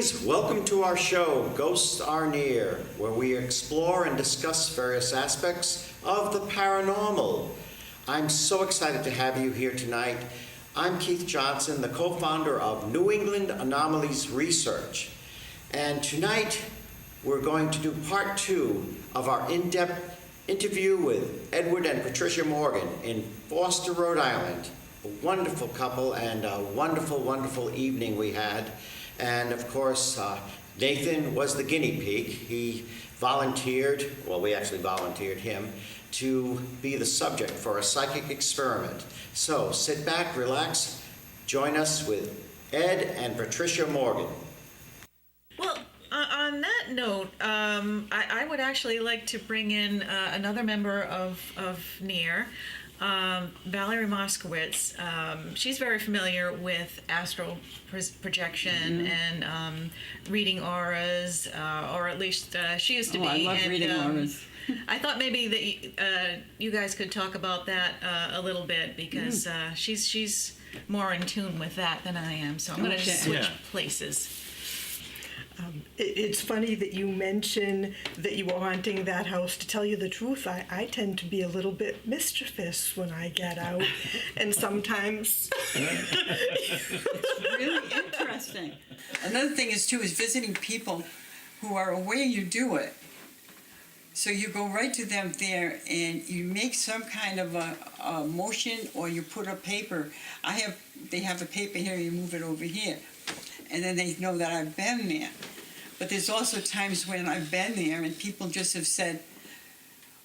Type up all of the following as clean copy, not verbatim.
Greetings, welcome to our show, Ghosts Are Near, where we explore and discuss various aspects of the paranormal. I'm so excited to have you here tonight. I'm Keith Johnson, the co-founder of New England Anomalies Research. And tonight, we're going to do part 2 of our in-depth interview with Edward and Patricia Morgan in Foster, Rhode Island. A wonderful couple and a wonderful, wonderful evening we had. And of course, Nathan was the guinea pig. He volunteered, well, we actually volunteered him, to be the subject for a psychic experiment. So sit back, relax, join us with Ed and Patricia Morgan. Well, on that note, I would actually like to bring in another member of N.E.A.R, Valerie Moskowitz. She's very familiar with astral projection and reading auras, or at least she used to be. I love reading auras. I thought maybe that you guys could talk about that a little bit, because she's more in tune with that than I am. So I'm going to switch places. It's funny that you mention that you were haunting that house. To tell you the truth, I tend to be a little bit mischievous when I get out, and sometimes It's really interesting. Another thing is visiting people who are aware you do it. So you go right to them there and you make some kind of a motion, or you put a paper. They have a paper here, you move it over here. And then they know that I've been there. But there's also times when I've been there and people just have said,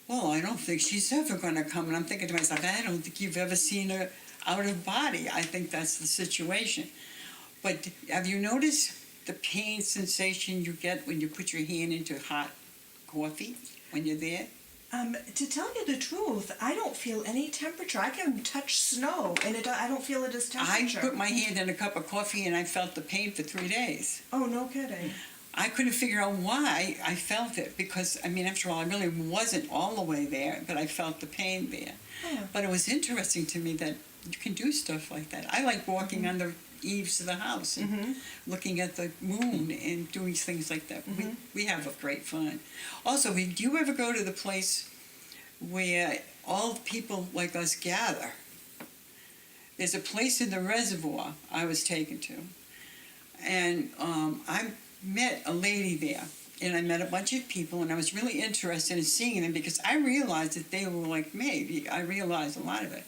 well, I don't think she's ever going to come. And I'm thinking to myself, I don't think you've ever seen her out of body. I think that's the situation. But have you noticed the pain sensation you get when you put your hand into hot coffee when you're there? to tell you the truth, I don't feel any temperature. I can touch snow, and I don't feel it as temperature. I put my hand in a cup of coffee and I felt the pain for 3 days. Oh, no kidding. I couldn't figure out why I felt it, because, I mean, after all, I really wasn't all the way there, but I felt the pain there. Oh. But it was interesting to me that you can do stuff like that. I like walking on the eaves of the house and looking at the moon and doing things like that. We have a great fun. Also, do you ever go to the place where all people like us gather? There's a place in the reservoir I was taken to, and I met a lady there, and I met a bunch of people, and I was really interested in seeing them because I realized that they were like me. I realized a lot of it.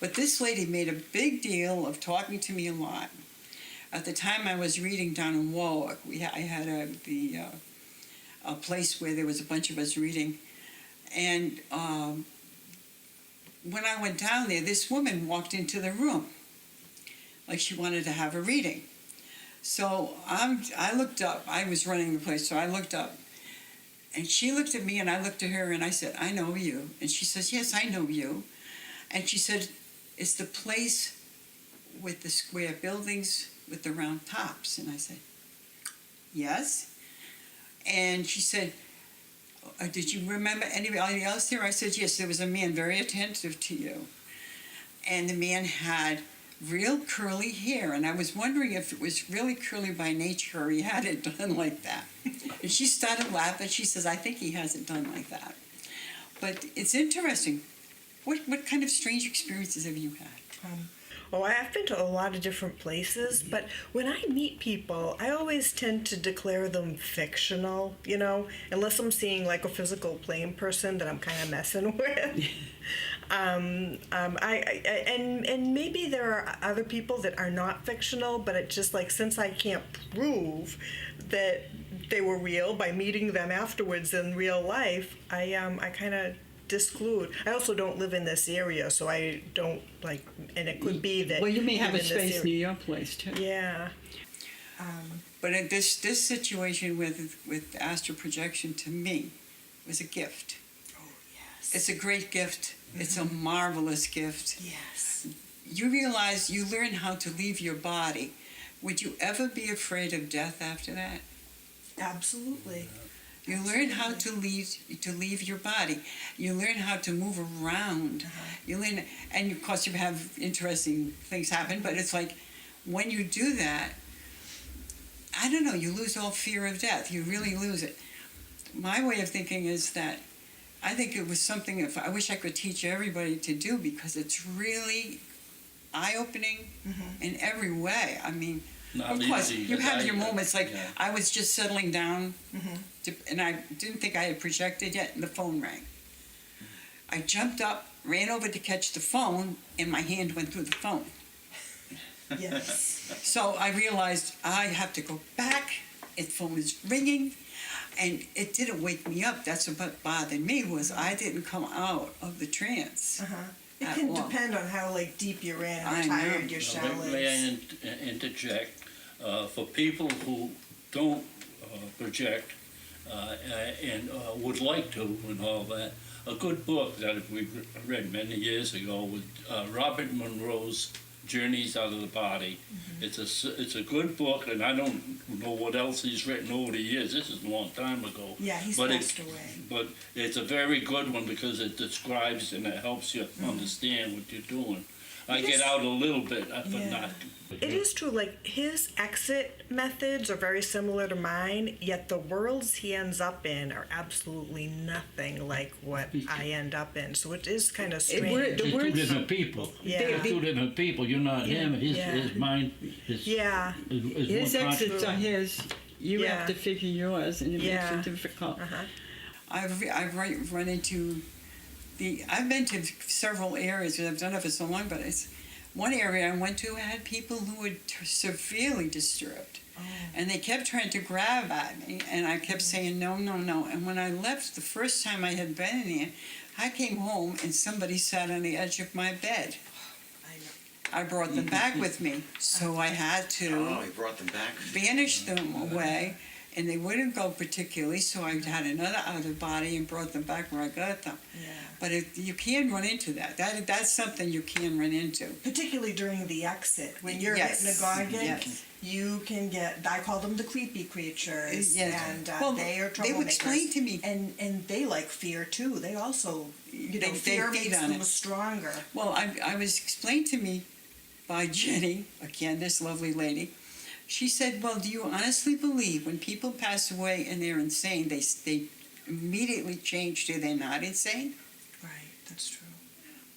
But this lady made a big deal of talking to me a lot. At the time I was reading down in Warwick, I had a place where there was a bunch of us reading. And when I went down there, this woman walked into the room like she wanted to have a reading. So I looked up. I was running the place, so I looked up. And she looked at me, and I looked at her, and I said, I know you. And she says, yes, I know you. And she said, it's the place with the square buildings with the round tops. And I said, yes. And she said, did you remember anybody else there? I said, yes, there was a man very attentive to you. And the man had real curly hair. And I was wondering if it was really curly by nature or he had it done like that. And she started laughing. She says, I think he has it done like that. But it's interesting. What kind of strange experiences have you had? I've been to a lot of different places, but when I meet people, I always tend to declare them fictional, unless I'm seeing like a physical plane person that I'm kind of messing with. And maybe there are other people that are not fictional, but it's just like, since I can't prove that they were real by meeting them afterwards in real life, I kind of disclude. I also don't live in this area, so I don't and it could be that. Well, you may have a space near your place too. Yeah. But in this situation with astral projection, to me, was a gift. Oh, yes. It's a great gift. It's a marvelous gift. Yes. You realize you learn how to leave your body. Would you ever be afraid of death after that? Absolutely. You learn how to leave your body. You learn how to move around. You learn, and of course you have interesting things happen, but it's like when you do that, I don't know, you lose all fear of death. You really lose it. My way of thinking is that I think it was something I wish I could teach everybody to do, because it's really eye-opening in every way. I mean, Not of course, easy you to have your die. moments, like Yeah. I was just settling down, and I didn't think I had projected yet, and the phone rang. I jumped up, ran over to catch the phone, and my hand went through the phone. Yes. So I realized I have to go back. The phone was ringing, and it didn't wake me up. That's what bothered me, was I didn't come out of the trance. It At can all. depend on how deep you're in, I how tired know. your shell May is. I interject? For people who don't project and would like to and all that, a good book that we read many years ago was Robert Monroe's Journeys Out of the Body. It's a good book, and I don't know what else he's written over the years. This is a long time ago. Yeah, he's But passed away. But it's a very good one because it describes and it helps you understand what you're doing. I get out a little bit, but Yeah. not. It is true, like his exit methods are very similar to mine, yet the worlds he ends up in are absolutely nothing like what I end up in. So it is kind of strange. The Just two words- different people. Yeah. Two different people. You're not him. His Yeah. his mind is Yeah. is His more exits conscious. are his. You Yeah. have to figure yours, and it Yeah. makes it difficult. Uh-huh. I've run into I've been to several areas, because I've done it for so long, but it's one area I went to had people who were severely disturbed. And they kept trying to grab at me, and I kept saying, no, no, no. And when I left the first time I had been in there, I came home and somebody sat on the edge of my bed. I brought them back with me, so I had to Oh, he brought them back. banish them away, and they wouldn't go particularly, so I had another out of body and brought them back where I got them. Yeah. But you can run into that. That's something you can run into. Particularly during the exit, when you're Yes, hypnagogic, yes. you can get. I call them the creepy creatures, Yes. and Well, they are troublemakers. they would explain to me- and they like fear too. They also, They fear feed makes on them it. stronger. Well, I was explained to me by Jenny, again, this lovely lady. She said, well, do you honestly believe when people pass away and they're insane, they immediately change to they're not insane? Right, that's true.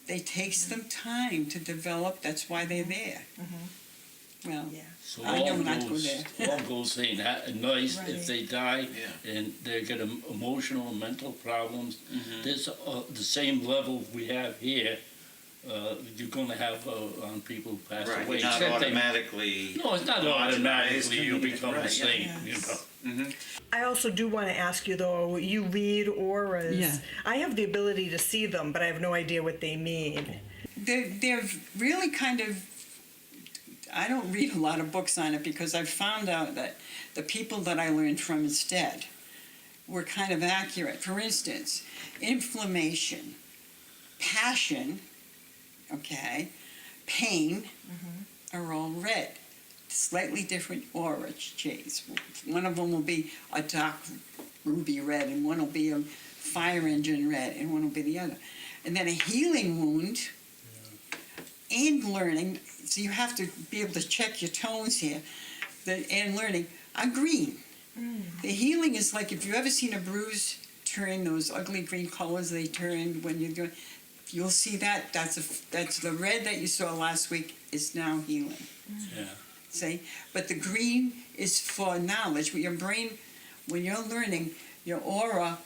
It takes them time to develop. That's why they're there. Well, Yeah. So I know not to go all goes ain't nice Right. if they die Yeah. and they get emotional and mental problems. There's the same level we have here. You're going to have on people who pass Right, away. not except they- automatically. No, it's not automatically you become a Right, yeah. saint. You Yes. know. I also do want to ask you though. You read auras. Yeah. I have the ability to see them, but I have no idea what they mean. they're really kind of, I don't read a lot of books on it because I've found out that the people that I learned from instead were kind of accurate. For instance, inflammation, passion, okay, pain are all red. Slightly different aura shades. One of them will be a dark ruby red, and one will be a fire engine red, and one will be the other. And then a healing wound and learning, so you have to be able to check your tones here, and learning are green. The healing is like, if you've ever seen a bruise turn those ugly green colors they turn when you're doing, you'll see that. That's the red that you saw last week is now healing. Yeah. See? But the green is for knowledge. With your brain, when you're learning, your aura,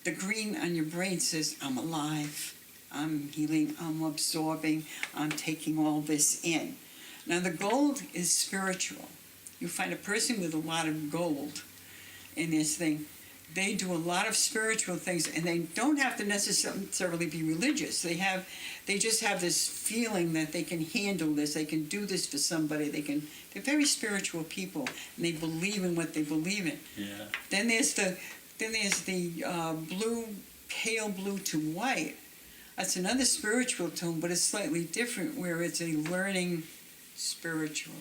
the green on your brain says, I'm alive, I'm healing, I'm absorbing, I'm taking all this in. Now the gold is spiritual. You find a person with a lot of gold in this thing, they do a lot of spiritual things, and they don't have to necessarily be religious. They just have this feeling that they can handle this, they can do this for somebody, they're very spiritual people, and they believe in what they believe in. Yeah. Then there's the blue, pale blue to white. That's another spiritual tone, but it's slightly different, where it's a learning spiritual.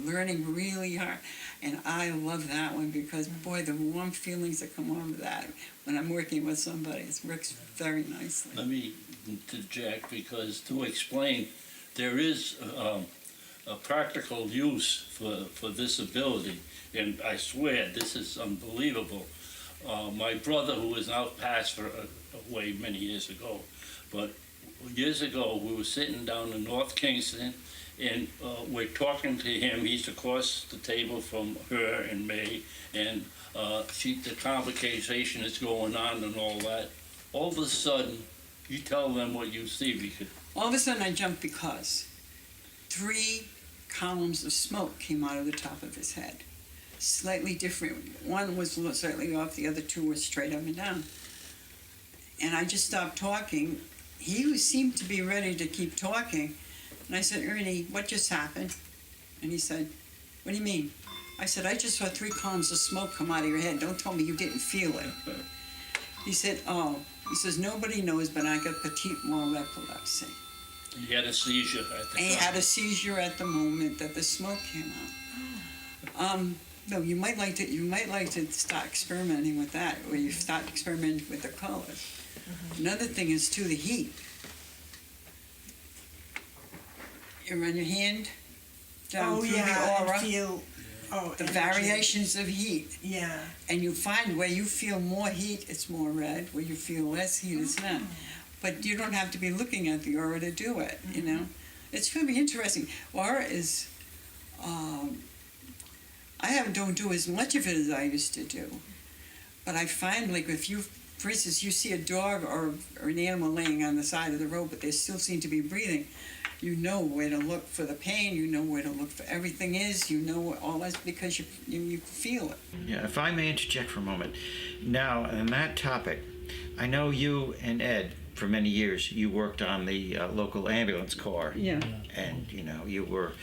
Learning really hard. And I love that one because, boy, the warm feelings that come on with that when I'm working with somebody, it works very nicely. Let me interject, because to explain, there is a practical use for this ability. and I swear, this is unbelievable. My brother, who is now passed away many years ago, but years ago, we were sitting down in North Kingston, and we're talking to him. He's across the table from her and me, and the conversation is going on and all that. All of a sudden, you tell them what you see. All of a sudden, I jumped because 3 columns of smoke came out of the top of his head. Slightly different. One was slightly off, the other 2 were straight up and down. And I just stopped talking. He seemed to be ready to keep talking. And I said, Ernie, what just happened? And he said, what do you mean? I said, I just saw 3 columns of smoke come out of your head. Don't tell me you didn't feel it. He said, oh. He says, nobody knows, but I got petite mal epilepsy. He had a seizure at the time. And he had a seizure at the moment that the smoke came out. No, you might like to start experimenting with that, where you start experimenting with the colors. Another thing is too the heat. You run your hand down through the aura, and feel the energy. variations of heat, Yeah. and you find where you feel more heat, it's more red. Where you feel less heat, it's not. But you don't have to be looking at the aura to do it. You know, it's going to be interesting. Aura is. Don't do as much of it as I used to do, but I find, like, if you, for instance, you see a dog or an animal laying on the side of the road, but they still seem to be breathing, you know where to look for the pain, you know where to look for everything is, you know all that's because you feel it. Yeah, if I may interject for a moment. Now, on that topic, I know you and Ed, for many years, you worked on the local ambulance corps. Yeah. And, you know, you were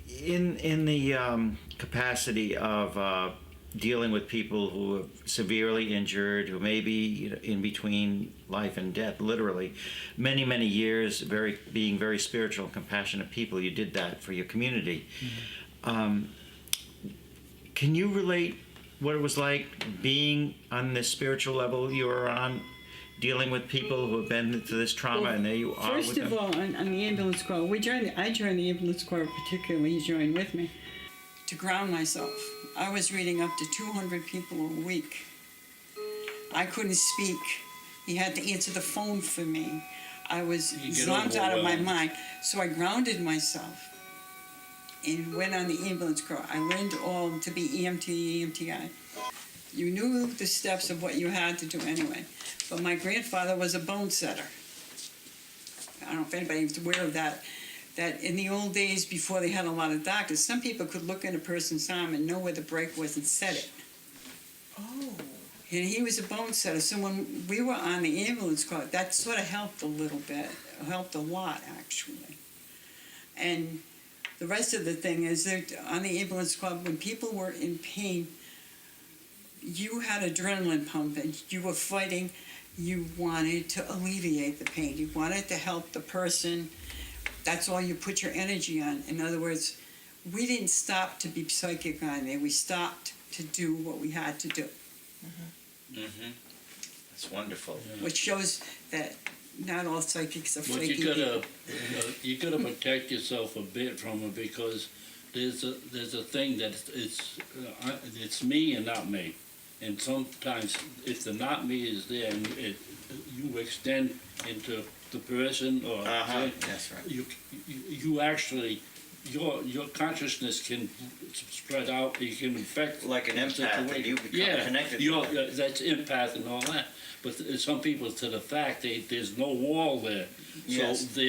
in the capacity of dealing with people who are severely injured, who may be in between life and death, literally. Many years, being very spiritual and compassionate people. You did that for your community. Can you relate what it was like being on this spiritual level you were on, dealing with people who have been through this trauma, and there you are First with of them? all, on the ambulance corps, I joined the ambulance corps particularly, he joined with me, to ground myself. I was reading up to 200 people a week. I couldn't speak. He had to answer the phone for me. I was You get zonked out of my overwhelmed. mind. So I grounded myself and went on the ambulance corps. I learned all to be EMT, EMTI. You knew the steps of what you had to do anyway. But my grandfather was a bone setter. I don't know if anybody's aware of that. That in the old days, before they had a lot of doctors, some people could look at a person's arm and know where the break was and set it. Oh. And he was a bone setter. So when we were on the ambulance corps, that sort of helped a little bit. It helped a lot, actually. And the rest of the thing is that on the ambulance corps, when people were in pain, you had adrenaline pumping. You were fighting. You wanted to alleviate the pain. You wanted to help the person. That's all you put your energy on. In other words, we didn't stop to be psychic on there. We stopped to do what we had to do, That's wonderful. which shows that not all psychics are But flaky you gotta protect yourself a bit from it, because there's a thing that it's me and not me. And sometimes if the not me is there, and you extend into the person or That's right. you actually your consciousness can spread out. You can affect Like an the empath, and situation. you become connected to That's empath and all that. But some people, to the fact there's no wall there, Yes. so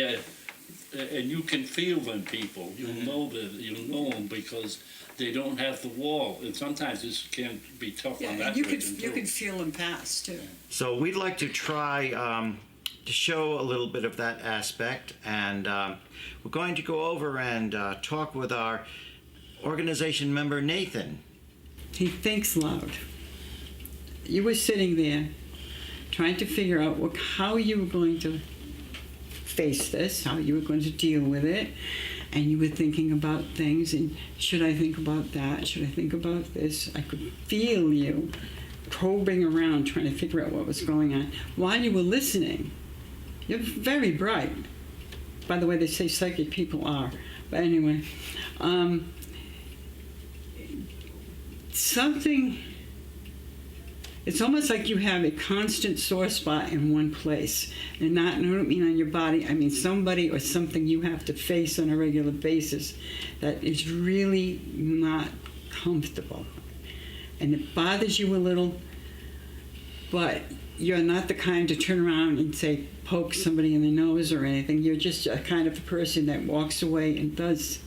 and you can feel them. People, you'll know them because they don't have the wall. And sometimes this can be tough on Yeah, that and person you too. could feel them pass too. So we'd like to try to show a little bit of that aspect, and we're going to go over and talk with our organization member, Nathan. He thinks loud. You were sitting there trying to figure out how you were going to face this, how you were going to deal with it, and you were thinking about things, and should I think about that? Should I think about this? I could feel you probing around trying to figure out what was going on while you were listening. You're very bright. By the way, they say psychic people are. But anyway, something, it's almost like you have a constant sore spot in one place. And not, I don't mean on your body, I mean somebody or something you have to face on a regular basis that is really not comfortable. And it bothers you a little, but you're not the kind to turn around and say, poke somebody in the nose or anything. You're just a kind of a person that walks away and does.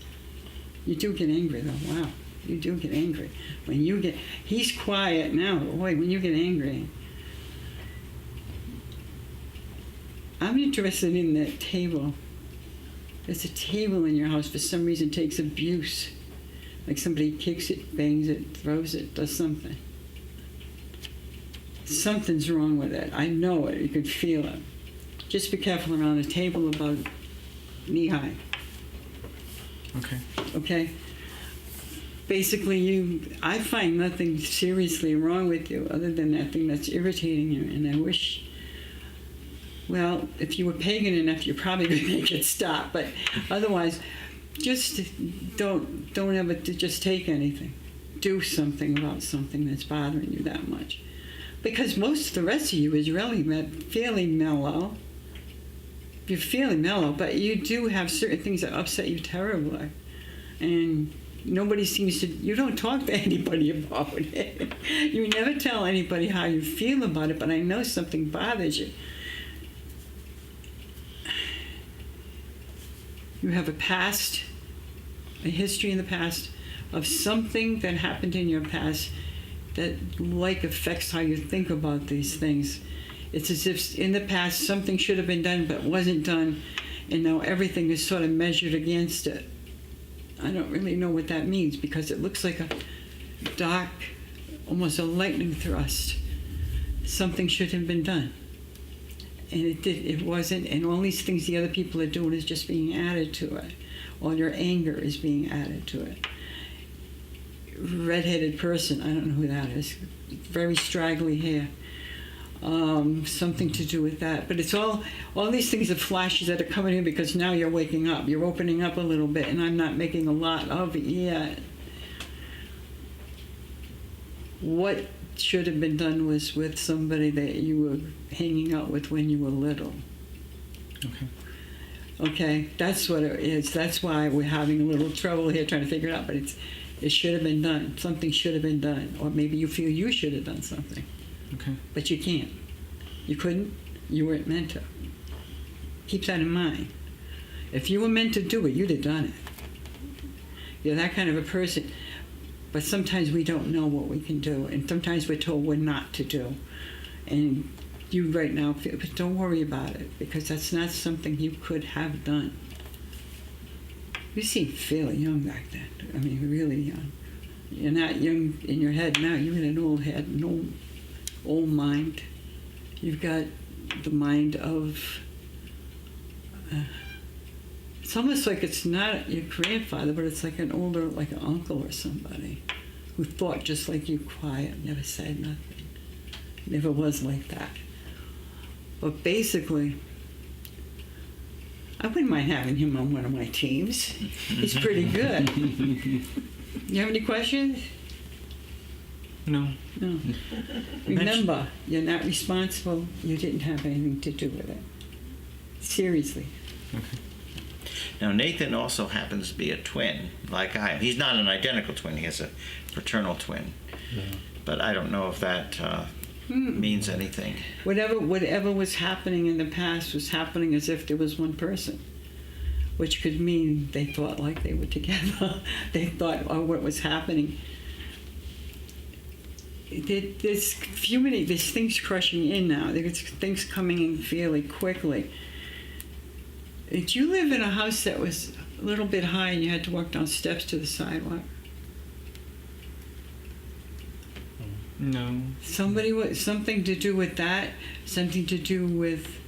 You do get angry though, wow. You do get angry. When you get, he's quiet now, but boy, when you get angry. I'm interested in that table. There's a table in your house for some reason takes abuse. Like somebody kicks it, bangs it, throws it, does something. Something's wrong with it. I know it. You can feel it. Just be careful around a table about knee-high. Okay. Okay? Basically, I find nothing seriously wrong with you other than that thing that's irritating you. And I wish, well, if you were pagan enough, you probably would make it stop. But otherwise, just don't ever just take anything. Do something about something that's bothering you that much. Because most of the rest of you is really fairly mellow. You're fairly mellow, but you do have certain things that upset you terribly. And nobody seems to, you don't talk to anybody about it. You never tell anybody how you feel about it, but I know something bothers you. You have a past, a history in the past of something that happened in your past that affects how you think about these things. It's as if in the past something should have been done but wasn't done, and now everything is sort of measured against it. I don't really know what that means because it looks like a dark, almost a lightning thrust. Something should have been done. And it wasn't, and all these things the other people are doing is just being added to it. All your anger is being added to it. Red-headed person, I don't know who that is. Very straggly hair. Something to do with that. But it's all these things are flashes that are coming in because now you're waking up. You're opening up a little bit, and I'm not making a lot of it yet. What should have been done was with somebody that you were hanging out with when you were little. Okay. Okay, that's what it is. That's why we're having a little trouble here trying to figure it out, but it should have been done. Something should have been done. Or maybe you feel you should have done something. Okay. But you can't. You couldn't. You weren't meant to. Keep that in mind. If you were meant to do it, you'd have done it. You're that kind of a person. But sometimes we don't know what we can do, and sometimes we're told we're not to do. And you right now feel, but don't worry about it, because that's not something you could have done. You seem fairly young back then. I mean, really young. You're not young in your head now. You're in an old head, an old mind. You've got the mind of... it's almost like it's not your grandfather, but it's like an older, like an uncle or somebody who thought just like you, quiet, never said nothing. Never was like that. But basically, I wouldn't mind having him on one of my teams. He's pretty good. You have any questions? No. No. Remember, you're not responsible. You didn't have anything to do with it. Seriously. Okay. Now, Nathan also happens to be a twin, like I am. He's not an identical twin. He has a fraternal twin. Yeah. But I don't know if that means anything. Whatever was happening in the past was happening as if there was one person, which could mean they thought like they were together. They thought, oh, what was happening. There's things crushing in now. There's things coming in fairly quickly. Did you live in a house that was a little bit high and you had to walk down steps to the sidewalk? No. Something to do with that? Something to do with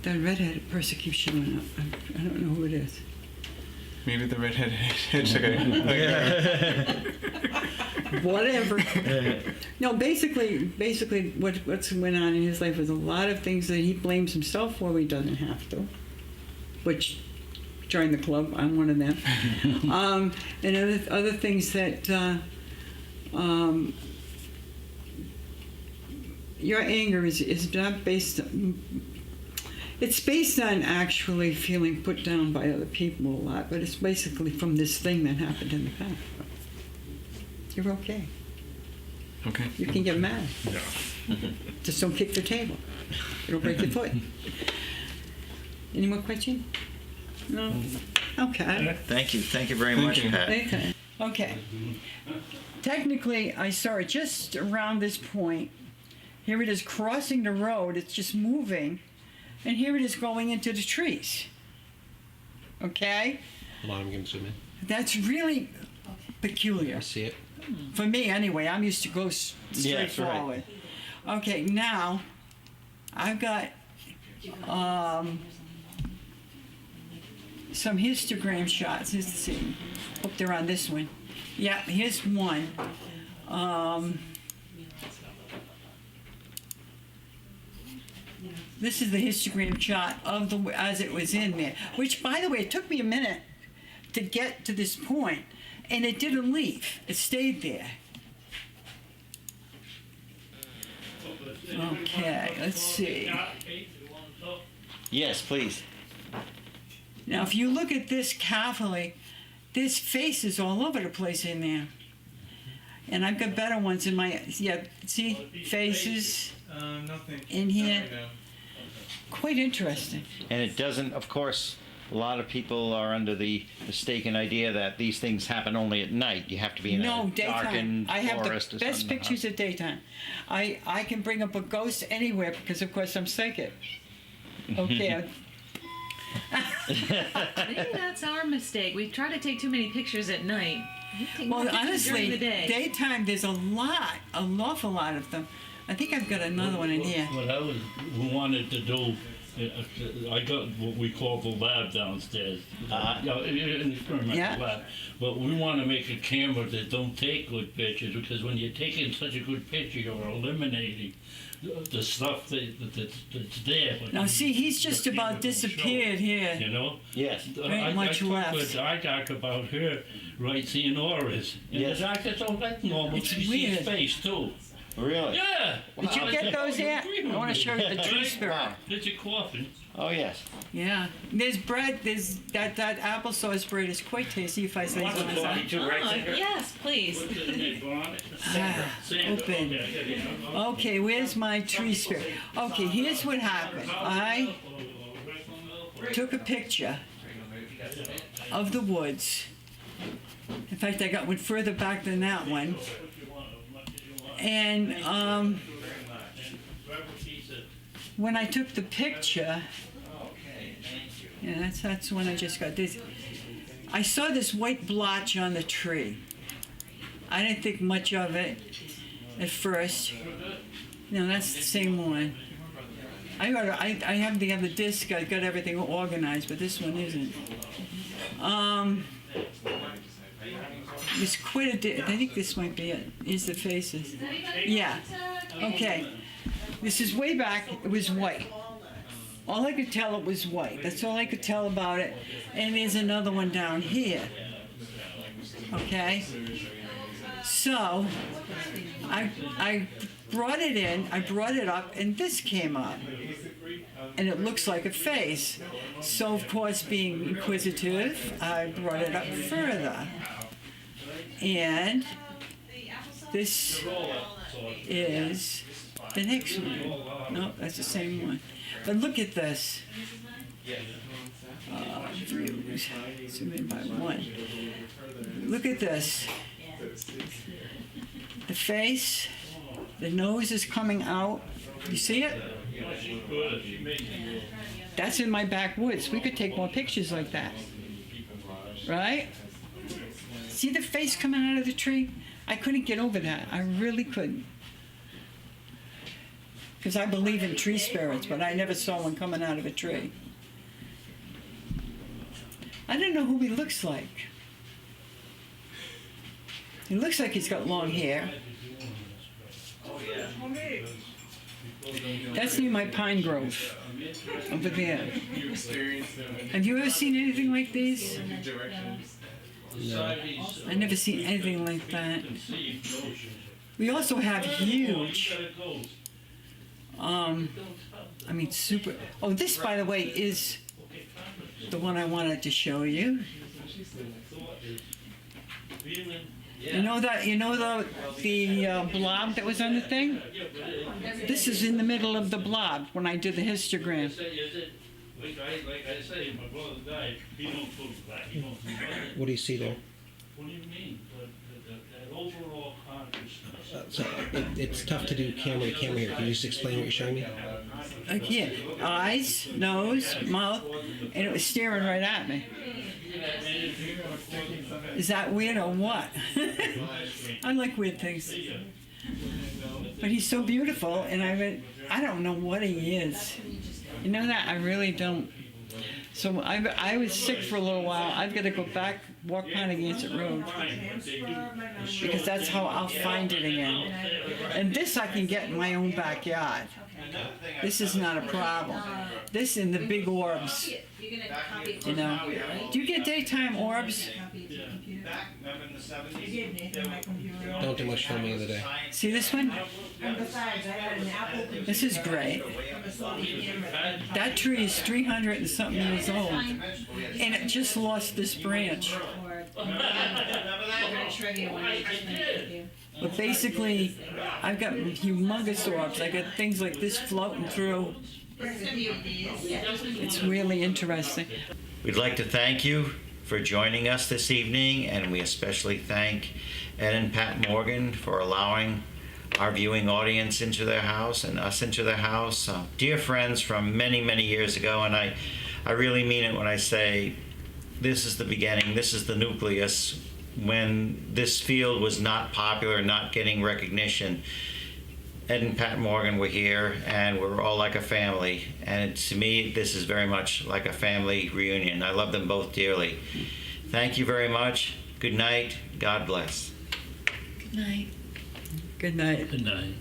that redheaded person keeps showing up. I don't know who it is. Maybe the redheaded hitchhiker. Whatever. No, basically, what's went on in his life was a lot of things that he blames himself for. He doesn't have to, which join the club. I'm one of them. And other things that your anger is not based. It's based on actually feeling put down by other people a lot, but it's basically from this thing that happened in the past. You're okay. Okay. You can get mad. Just don't kick the table. It'll break your foot. Any more questions? No? Okay. Thank you. Thank you very Thank much, you. Pat. Okay. Okay. Technically, I saw it just around this point. Here it is crossing the road. It's just moving. And here it is going into the trees. Okay? Hold on, I'm going to zoom in. That's really peculiar. I see it. For me, anyway. I'm used to go straight Yes, right. forward. Okay, now I've got some histogram shots. Let's see. Hope they're on this one. Yeah, here's one. This is the histogram shot of the as it was in there. Which, by the way, it took me a minute to get to this point, and it didn't leave. It stayed there. Okay, let's see. Yes, please. Now, if you look at this carefully, there's faces all over the place in there. And I've got better ones in my, yeah, see, faces Nothing. in here. Quite interesting. And it doesn't, of course, a lot of people are under the mistaken idea that these things happen only at night. You have to be in No, a daytime. darkened I have forest the or best something. pictures at daytime. I can bring up a ghost anywhere because, of course, I'm psychic. Okay. Maybe that's our mistake. We try to take too many pictures at night. We take more Well, pictures honestly, during the day. daytime, there's an awful lot of them. I think I've got another one in here. What I wanted to do, I got what we call the lab downstairs. An experimental Yeah. lab. But we want to make a camera that don't take good pictures, because when you're taking such a good picture, you're eliminating the stuff that's there. But Now, see, he's just the camera about don't show it, disappeared here. You know? Yes. Very much I left. talked with eye doctor about her right seeing auras. And Yes. the doctor said, oh, that's normal. It's She weird. sees space too. Really? Yeah. Did you get those yet? I want to show you the tree spirit. Wow. Did you coffin? Oh, yes. Yeah. There's bread. There's that applesauce bread is quite tasty if I say so myself. Oh, yes, please. What's his name, Veronica? Ah, Sandra. open. Okay, where's my tree spirit? Okay, here's what happened. I took a picture of the woods. In fact, I got one further back than that one. And when I took the picture, yeah, that's when I just got this. I saw this white blotch on the tree. I didn't think much of it at first. No, that's the same one. I have the other disc. I got everything organized, but this one isn't. There's quite a. I think this might be it. Here's the faces. Yeah. Okay. This is way back. It was white. All I could tell, it was white. That's all I could tell about it. And there's another one down here. Okay. So I brought it in. I brought it up, and this came up. And it looks like a face. So, of course, being inquisitive, I brought it up further. And this is the next one. No, that's the same one. But look at this. Views. Zoom in by one. Look at this. The face, the nose is coming out. You see it? That's in my backwoods. We could take more pictures like that. Right? See the face coming out of the tree? I couldn't get over that. I really couldn't. Because I believe in tree spirits, but I never saw one coming out of a tree. I don't know who he looks like. He looks like he's got long hair. That's near my pine grove. over there. Have you ever seen anything like these? I've never seen anything like that. We also have huge, super, oh, this, by the way, is the one I wanted to show you. You know the blob that was on the thing? This is in the middle of the blob when I did the histogram. Like I say, my brother died. He don't put black. He don't do that. What do you see there? What do you mean? That overall consciousness. So it's tough to do camera to camera here. Can you just explain what you're showing me? Yeah, eyes, nose, mouth, and it was staring right at me. Is that weird or what? I like weird things. But he's so beautiful, and I don't know what he is. You know that? I really don't. So I was sick for a little while. I've got to go back, walk Pontiac Road, because that's how I'll find it again. And this I can get in my own backyard. This is not a problem. This and the big orbs. You know. Do you get daytime orbs? Don't do much filming of the day. See this one? This is great. That tree is 300 and something years old, and it just lost this branch. But basically, I've got humongous orbs. I got things like this floating through. It's really interesting. We'd like to thank you for joining us this evening, and we especially thank Ed and Pat Morgan for allowing our viewing audience into their house and us into their house. Dear friends from many, many years ago, and I really mean it when I say this is the beginning, this is the nucleus. When this field was not popular, not getting recognition, Ed and Pat Morgan were here, and we're all like a family. And to me, this is very much like a family reunion. I love them both dearly. Thank you very much. Good night. God bless. Good night. Good night. Good night.